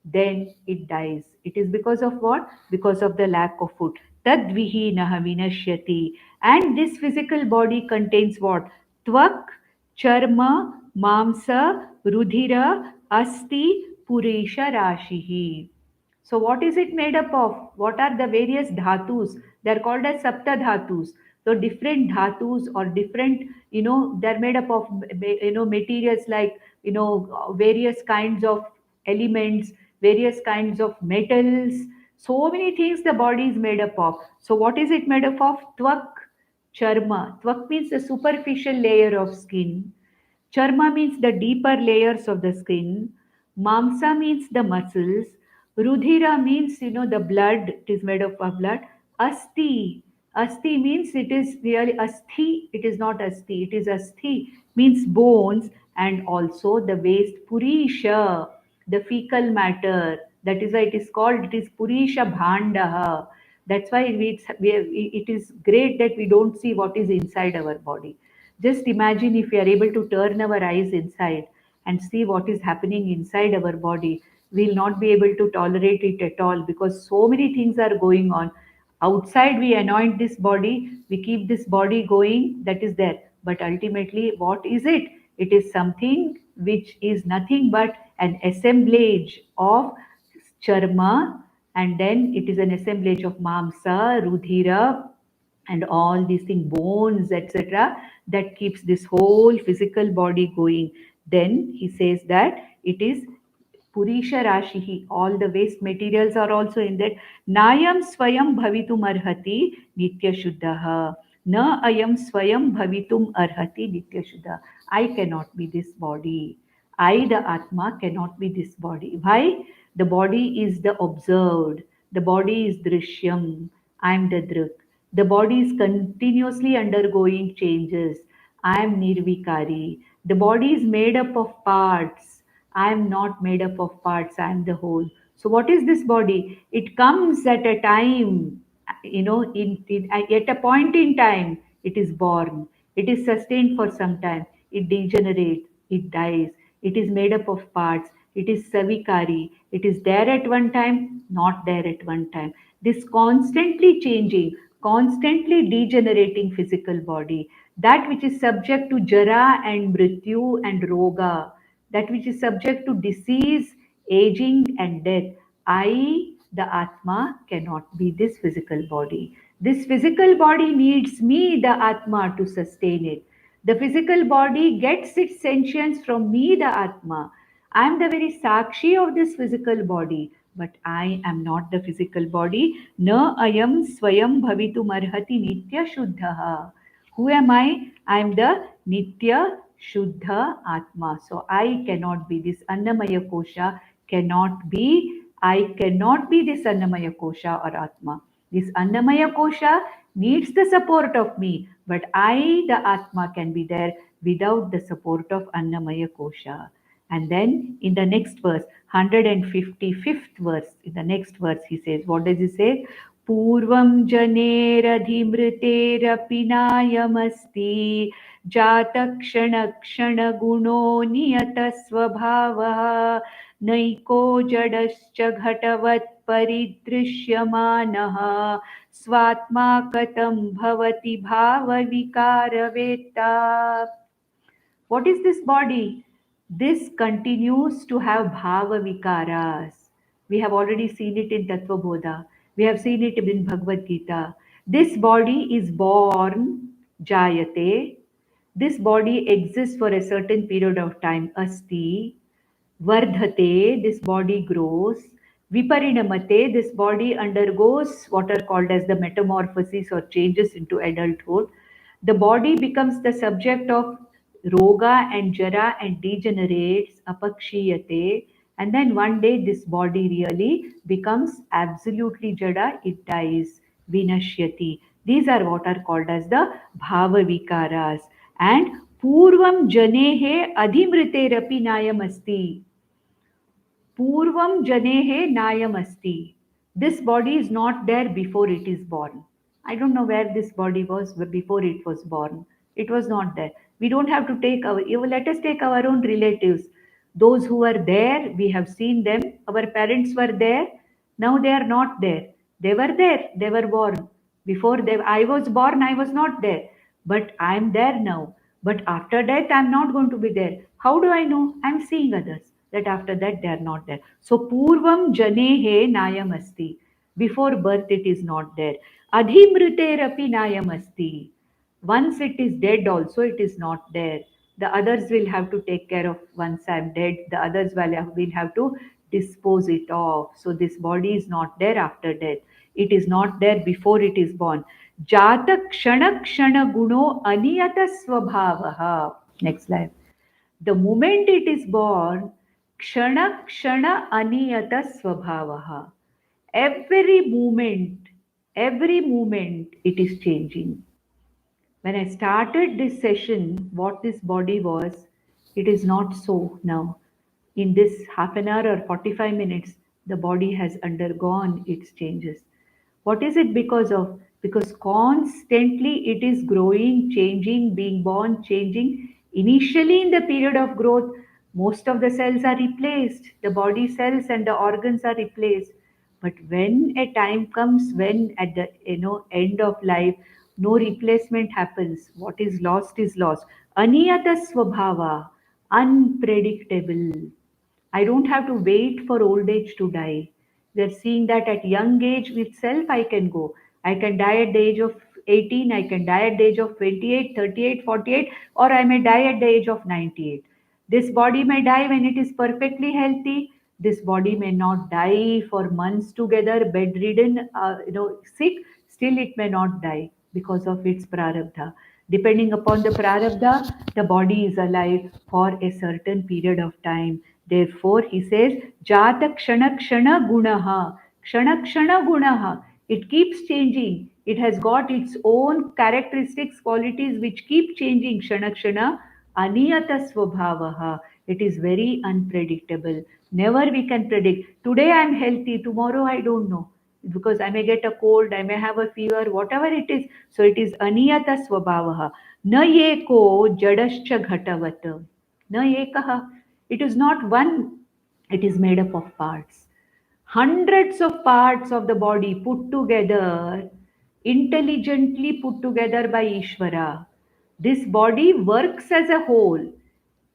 A: then it dies. It is because of what? Because of the lack of food. Tadvihinaha vinashyati. And this physical body contains what? Tvak, charma, mamsa, rudhira, asti, purisha rashihi. So what is it made up of? What are the various dhatus? They are called as sapta dhatus. So different dhatus or different, they're made up of, materials like, various kinds of elements, various kinds of metals. So many things the body is made up of. So what is it made up of? Tvak, charma. Tvak means the superficial layer of skin. Charma means the deeper layers of the skin. Mamsa means the muscles. Rudhira means, the blood. It is made up of blood. Asti. Asti means it is really asthi. It is not asti. It is asthi. Means bones and also the waste. Purisha. The fecal matter. That is why it is called, it is Purisha Bhandaha. That's why it is great that we don't see what is inside our body. Just imagine if we are able to turn our eyes inside and see what is happening inside our body. We'll not be able to tolerate it at all because so many things are going on. Outside, we anoint this body, we keep this body going, that is there. But ultimately, what is it? It is something which is nothing but an assemblage of charma, and then it is an assemblage of mamsa, rudhira, and all these things, bones, etc., that keeps this whole physical body going. Then he says that it is Purisha Rashihi, all the waste materials are also in that. Nayam Swayam Bhavitum Arhati Nitya Shuddhaha. Na ayam Swayam Bhavitum Arhati Nitya Shuddha. I cannot be this body. I, the Atma, cannot be this body. Why? The body is the observed. The body is Drishyam. I am the Drik. The body is continuously undergoing changes. I am Nirvikari. The body is made up of parts. I am not made up of parts, I am the whole. So, what is this body? It comes at a time, at a point in time, it is born. It is sustained for some time. It degenerates, it dies. It is made up of parts. It is savikari. It is there at one time, not there at one time. This constantly changing, constantly degenerating physical body, that which is subject to jara and mrityu and roga, that which is subject to disease, aging, and death. I, the Atma, cannot be this physical body. This physical body needs me, the Atma, to sustain it. The physical body gets its sentience from me, the Atma. I am the very Sakshi of this physical body, but I am not the physical body. Na ayam swayam bhavitum arhati nitya shuddhaha. Who am I? I am the Nitya Shuddha Atma. So I cannot be this Annamaya Kosha, cannot be, I cannot be this Annamaya Kosha or Atma. This Annamaya Kosha needs the support of me, but I, the Atma, can be there without the support of Annamaya Kosha. And then in the next verse, 155th verse, in the next verse, he says, what does he say? पूर्वं जनेरधिमृतेरपि नायमस्ति जातक्षणक्षणगुणो नियतस्वभावः नैको जडश्च घटवत् परिदृश्यमानः स्वात्मा कथं भवति भावविकारवेत्ता. What is this body? This continues to have bhava vikaras. We have already seen it in Tattva Bodha. We have seen it in Bhagavad Gita. This body is born, jayate. This body exists for a certain period of time, asti. Vardhate, this body grows. Viparinamate, this body undergoes what are called as the metamorphosis or changes into adulthood. The body becomes the subject of roga and jara and degenerates, apakshiyate, and then one day this body really becomes absolutely jada, it dies, vinashyati. These are what are called as the bhava vikaras. And पूर्वं जनेः अधिमृतेरपि नायमस्ति. Purvam janehe nayam asti. This body is not there before it is born. I don't know where this body was before it was born. It was not there. We don't have to take our, let us take our own relatives. Those who were there, we have seen them. Our parents were there. Now they are not there. They were there. They were born. Before I was born, I was not there. But I am there now. But after death, I am not going to be there. How do I know? I am seeing others that after that they are not there. So Purvam Janehe Nayam Asti. Before birth it is not there. Adhimriterapi Nayam Asti. Once it is dead also it is not there. The others will have to take care of once I am dead. The others will have to dispose it off. So this body is not there after death. It is not there before it is born. Jata kshana kshana guno aniyata swabhavaha. Next slide. The moment it is born, kshana kshana aniyata swabhavaha. Every moment it is changing. When I started this session, what this body was, it is not so now. In this half an hour or 45 minutes, the body has undergone its changes. What is it because of? Because constantly it is growing, changing, being born, changing. Initially, in the period of growth, most of the cells are replaced, the body cells and the organs are replaced. But when a time comes when at the end of life, no replacement happens. What is lost is lost. Aniyata swabhava, unpredictable. I don't have to wait for old age to die. We are seeing that at young age itself I can go. I can die at the age of 18, I can die at the age of 28, 38, 48, or I may die at the age of 98. This body may die when it is perfectly healthy. This body may not die for months together, bedridden, sick. Still, it may not die because of its prarabdha. Depending upon the prarabdha, the body is alive for a certain period of time. Therefore, he says, Jata kshana kshana gunaha. Kshana kshana gunaha. It keeps changing. It has got its own characteristics, qualities which keep changing. Kshana kshana aniyata swabhavaha. It is very unpredictable. Never we can predict. Today I am healthy, tomorrow I don't know because I may get a cold, I may have a fever, whatever it is. So it is aniyata swabhavaha. Na yeko jadascha ghatavata. Na ekaha. It is not one, it is made up of parts. Hundreds of parts of the body put together, intelligently put together by Ishvara. This body works as a whole.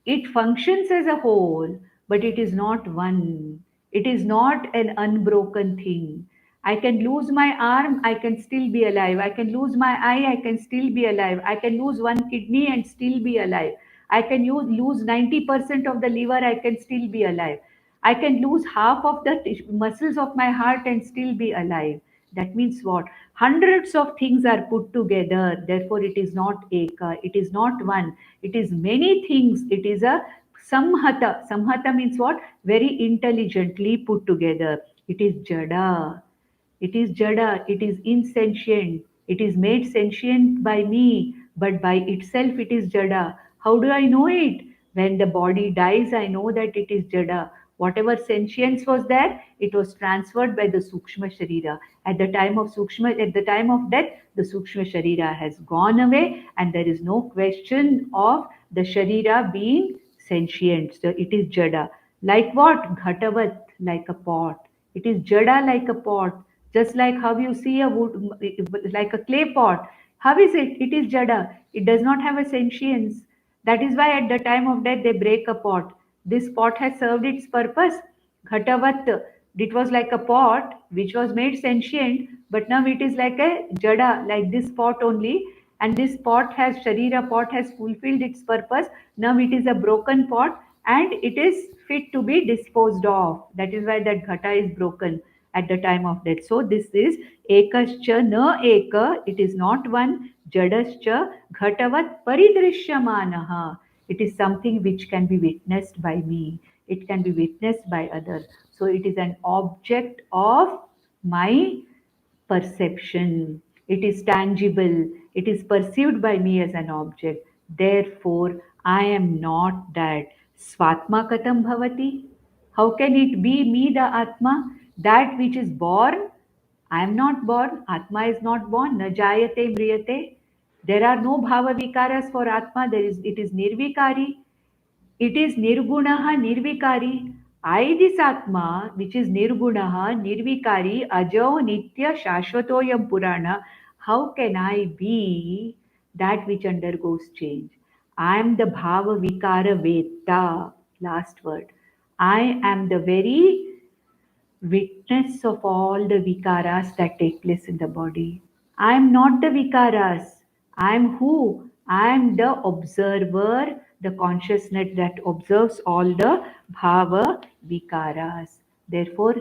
A: It functions as a whole, but it is not one. It is not an unbroken thing. I can lose my arm, I can still be alive. I can lose my eye, I can still be alive. I can lose one kidney and still be alive. I can lose 90% of the liver, I can still be alive. I can lose half of the muscles of my heart and still be alive. That means what? Hundreds of things are put together. Therefore, it is not eka. It is not one. It is many things. It is a samhata. Samhata means what? Very intelligently put together. It is jada. It is jada, it is insentient, it is made sentient by me, but by itself it is jada. How do I know it? When the body dies, I know that it is jada. Whatever sentience was there, it was transferred by the Sukshma Sharira. At the time of death, the Sukshma Sharira has gone away, and there is no question of the Sharira being sentient. So it is jada. Like what? Ghatavat, like a pot. It is jada like a pot, just like how you see a wood, like a clay pot. How is it? It is jada. It does not have a sentience. That is why at the time of death they break a pot. This pot has served its purpose. Ghatavat, it was like a pot which was made sentient, but now it is like a jada, like this pot only. And this pot has, Sharira pot has fulfilled its purpose. Now it is a broken pot and it is fit to be disposed of. That is why that ghata is broken at the time of death. So this is ekascha na eka, it is not one, jadascha ghatavat paridrishyamanaha. It is something which can be witnessed by me, it can be witnessed by others. So it is an object of my perception. It is tangible. It is perceived by me as an object. Therefore, I am not that. Svatma katam bhavati. How can it be me, the Atma? That which is born. I am not born. Atma is not born. Na jayate mriyate. There are no bhava vikaras for Atma. It is nirvikari. It is nirgunaha nirvikari. I, this Atma, which is nirgunaha nirvikari, ajo nitya shashvatoyam purana, how can I be that which undergoes change? I am the bhava vikara veta. Last word. I am the very witness of all the vikaras that take place in the body. I am not the vikaras. I am who? I am the observer, the consciousness that observes all the bhava vikaras. Therefore,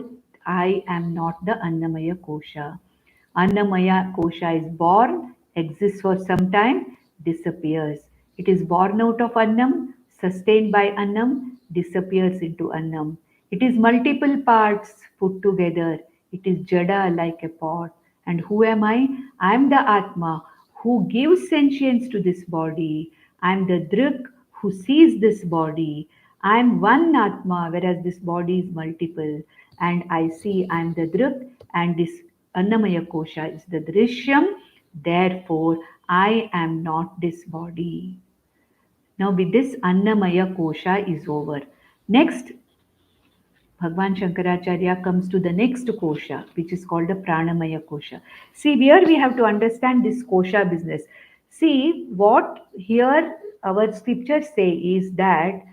A: I am not the Annamaya Kosha. Annamaya Kosha is born, exists for some time, disappears. It is born out of Annam, sustained by Annam, disappears into Annam. It is multiple parts put together. It is Jada like a pot. And who am I? I am the Atma who gives sentience to this body. I am the Drik who sees this body. I am one Atma, whereas this body is multiple. And I see I am the Drik, and this Annamaya Kosha is the Drishyam. Therefore, I am not this body. Now, with this, Annamaya Kosha is over. Next, Bhagwan Shankaracharya comes to the next kosha, which is called the Pranamaya kosha. See, here we have to understand this kosha business. See, what here our scriptures say is that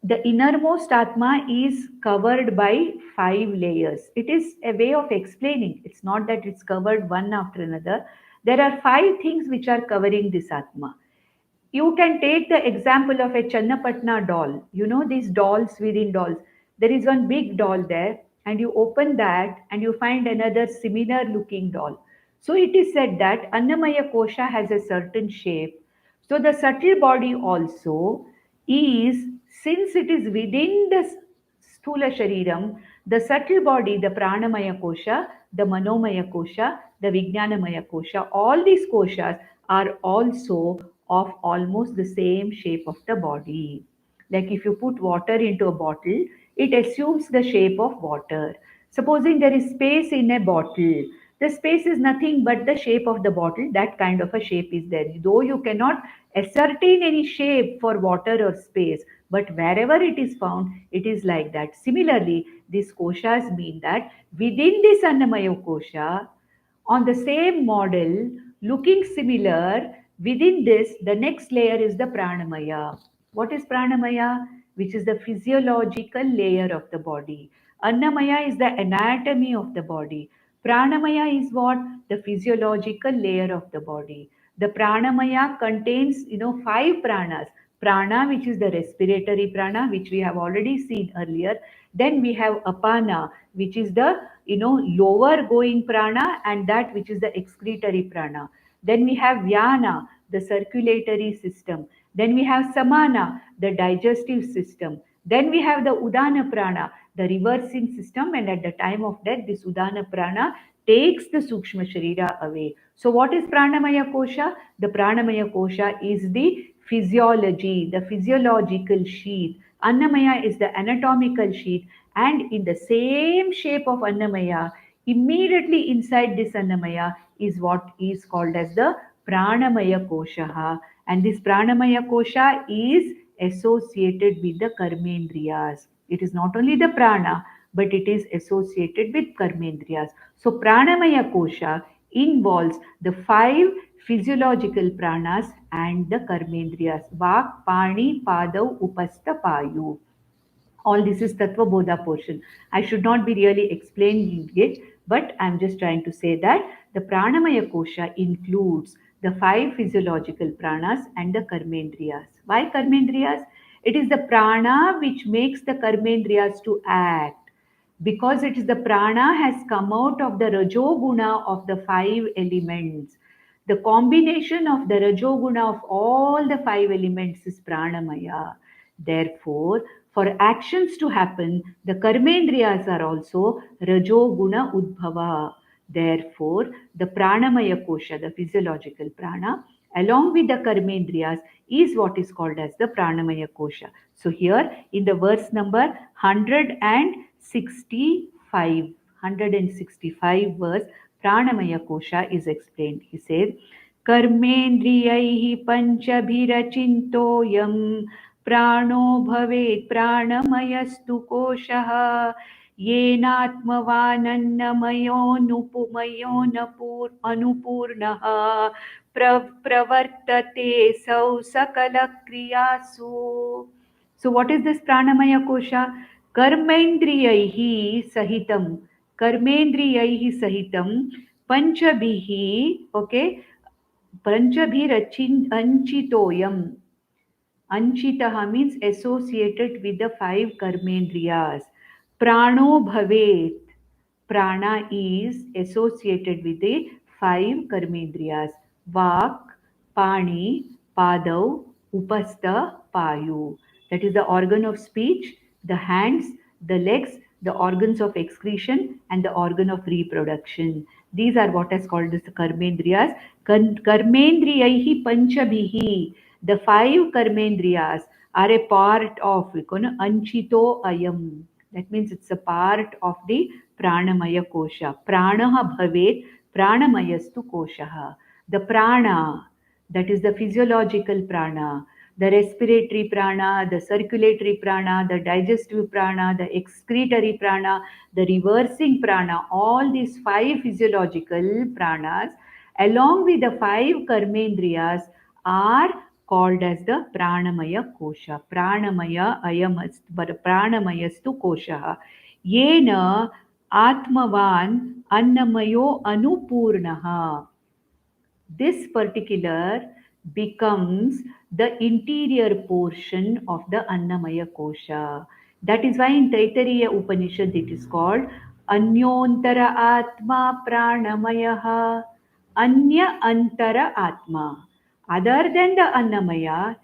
A: the innermost Atma is covered by 5 layers. It is a way of explaining. It's not that it's covered one after another. There are 5 things which are covering this Atma. You can take the example of a Channapatna doll. You know these dolls within dolls. There is one big doll there, and you open that and you find another similar looking doll. So it is said that Annamaya Kosha has a certain shape. So the subtle body also is, since it is within the Sthula Shariram, the subtle body, the Pranamaya Kosha, the Manomaya Kosha, the Vijnanamaya Kosha, all these koshas are also of almost the same shape of the body. Like if you put water into a bottle, it assumes the shape of water. Supposing there is space in a bottle, the space is nothing but the shape of the bottle. That kind of a shape is there. Though you cannot ascertain any shape for water or space, but wherever it is found, it is like that. Similarly, these koshas mean that within this Annamaya kosha, on the same model, looking similar, within this, the next layer is the Pranamaya. What is Pranamaya? Which is the physiological layer of the body. Annamaya is the anatomy of the body. Pranamaya is what? The physiological layer of the body. The Pranamaya contains, 5 pranas. Prana, which is the respiratory prana, which we have already seen earlier. Then we have Apana, which is the lower going prana, and that which is the excretory prana. Then we have Vyana, the circulatory system. Then we have Samana, the digestive system. Then we have the Udana prana, the reversing system, and at the time of death, this Udana prana takes the Sukshma Sharira away. So, what is Pranamaya Kosha? The Pranamaya Kosha is the physiology, the physiological sheath. Annamaya is the anatomical sheath, and in the same shape of Annamaya, immediately inside this Annamaya is what is called as the Pranamaya Kosha. And this Pranamaya Kosha is associated with the Karmendriyas. It is not only the prana, but it is associated with Karmendriyas. So Pranamaya Kosha involves the 5 physiological pranas and the Karmendriyas. Vak, Pani, Padav, Upastha, Payu. All this is Tattva Bodha portion. I should not be really explaining it, but I'm just trying to say that the Pranamaya Kosha includes the five physiological pranas and the Karmendriyas. Why Karmendriyas? It is the prana which makes the Karmendriyas to act. Because it is the prana has come out of the Rajoguna of the five elements. The combination of the Rajoguna of all the five elements is Pranamaya. Therefore, for actions to happen, the Karmendriyas are also Rajoguna Udbhava. Therefore, the Pranamaya Kosha, the physiological prana, along with the Karmendriyas, is what is called as the Pranamaya Kosha. So, here in the verse number 165 verse, Pranamaya Kosha is explained. He said, कर्मेन्द्रियैः पञ्चभिरचिन्तोऽयं प्राणो भवेत् प्राणमयस्तु कोशः येनात्मवानन्नमयोऽनुपूर्णः प्रवर्तते सौ सकलक्रियासु. So what is this pranamaya kosha? Karmendriyaihi sahitam panchabhihi, okay, panchabhirachitoyam. Anchitaha means associated with the five karmendriyas. Prano bhavet. Prana is associated with the five karmendriyas. Vak, Pani, Padav, Upastha, Payu. That is the organ of speech, the hands, the legs, the organs of excretion, and the organ of reproduction. These are what is called as the karmendriyas. Karmendriyaihi panchabhihi. The five karmendriyas are a part of Anchito Ayam. That means it's a part of the Pranamaya Kosha. Pranaha Bhavet, Pranamayastu Koshaha. The prana, that is the physiological prana, the respiratory prana, the circulatory prana, the digestive prana, the excretory prana, the reversing prana, all these five physiological pranas, along with the five karmendriyas, are called as the pranamaya kosha. Pranamaya ayamast, but pranamayastu kosha. Yena atmavan annamayo anupurnaha. This particular becomes the interior portion of the Annamaya Kosha. That is why in Taittiriya Upanishad it is called Anyontara Atma Pranamayaha. Anya Antara Atma. Other than the Annamaya,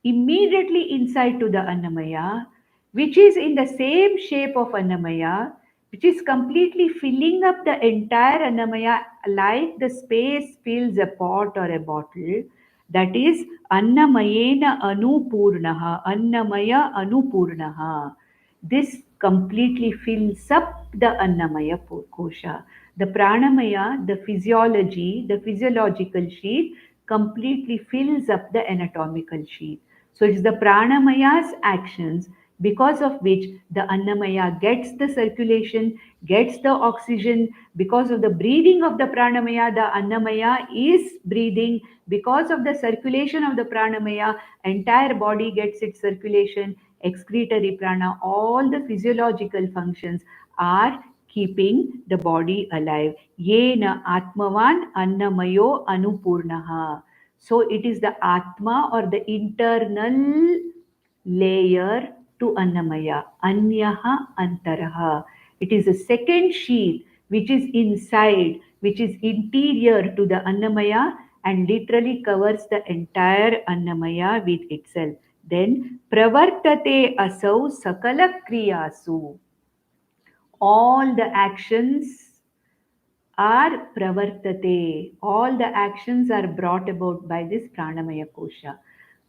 A: immediately inside to the Annamaya, which is in the same shape of Annamaya, which is completely filling up the entire Annamaya like the space fills a pot or a bottle. That is Annamayena Anupurnaha. Annamaya Anupurnaha. This completely fills up the Annamaya kosha. The Pranamaya, the physiology, the physiological sheath completely fills up the anatomical sheath. So it's the Pranamaya's actions because of which the Annamaya gets the circulation, gets the oxygen. Because of the breathing of the Pranamaya, the Annamaya is breathing. Because of the circulation of the Pranamaya, entire body gets its circulation. Excretory prana, all the physiological functions are keeping the body alive. Yena Atmavan Annamayo Anupurnaha. So it is the Atma or the internal layer to Annamaya. Anyaha Antaraha. It is a second sheath which is inside, which is interior to the Annamaya and literally covers the entire Annamaya with itself. Then Pravartate Asau Sakala Kriyasu. All the actions are pravartate. All the actions are brought about by this pranamaya kosha.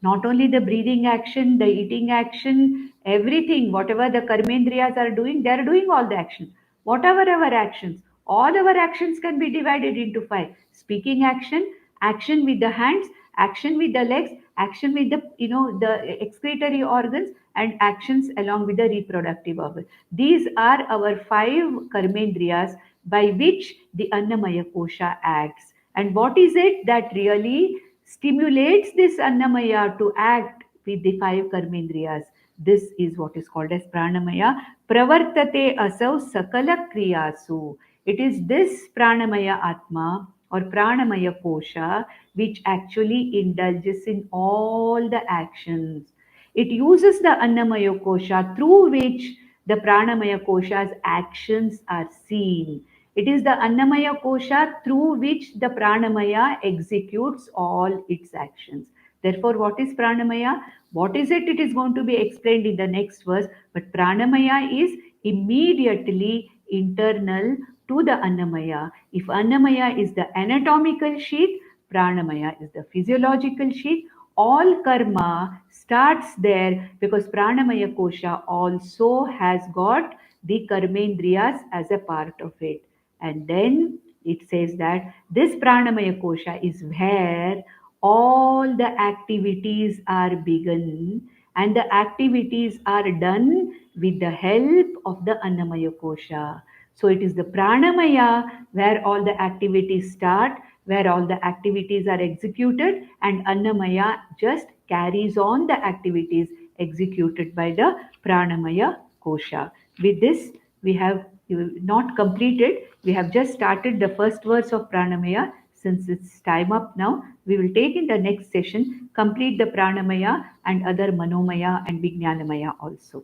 A: Not only the breathing action, the eating action, everything, whatever the karmendriyas are doing, they are doing all the action. Whatever our actions, all our actions can be divided into five. Speaking action, action with the hands, action with the legs, action with the the excretory organs, and actions along with the reproductive organs. These are our five karmendriyas by which the Annamaya Kosha acts. And what is it that really stimulates this Annamaya to act with the five karmendriyas. This is what is called as pranamaya. Pravartate asau sakala kriyasu. It is this pranamaya atma or pranamaya kosha which actually indulges in all the actions. It uses the annamaya kosha through which the pranamaya kosha's actions are seen. It is the annamaya kosha through which the pranamaya executes all its actions. Therefore, what is pranamaya? What is it? It is going to be explained in the next verse. But pranamaya is immediately internal to the annamaya. If annamaya is the anatomical sheath, pranamaya is the physiological sheath. All karma starts there because pranamaya kosha also has got the karmendriyas as a part of it. And then it says that this pranamaya kosha is where all the activities are begun, and the activities are done with the help of the annamaya kosha. So it is the pranamaya where all the activities start, where all the activities are executed, and annamaya just carries on the activities executed by the pranamaya kosha. With this, we have not completed. We have just started the first verse of pranamaya. Since it's time up now, we will take in the next session, complete the pranamaya and other manomaya and vijnanamaya also.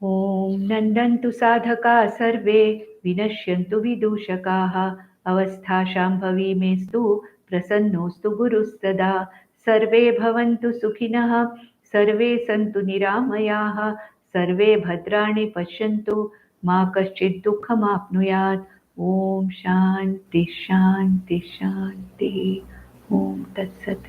A: ॐ नन्दन्तु साधका सर्वे विनश्यन्तु विदूषकाः अवस्थाशाम्भवी मेस्तु प्रसन्नोऽस्तु गुरुस्तदा सर्वे भवन्तु सुखिनः सर्वे सन्तु निरामयाः सर्वे भद्राणि पश्यन्तु मा कश्चित् दुःखमाप्नुयात् ॐ शान्ति शान्ति शान्तिः ॐ तत्सत्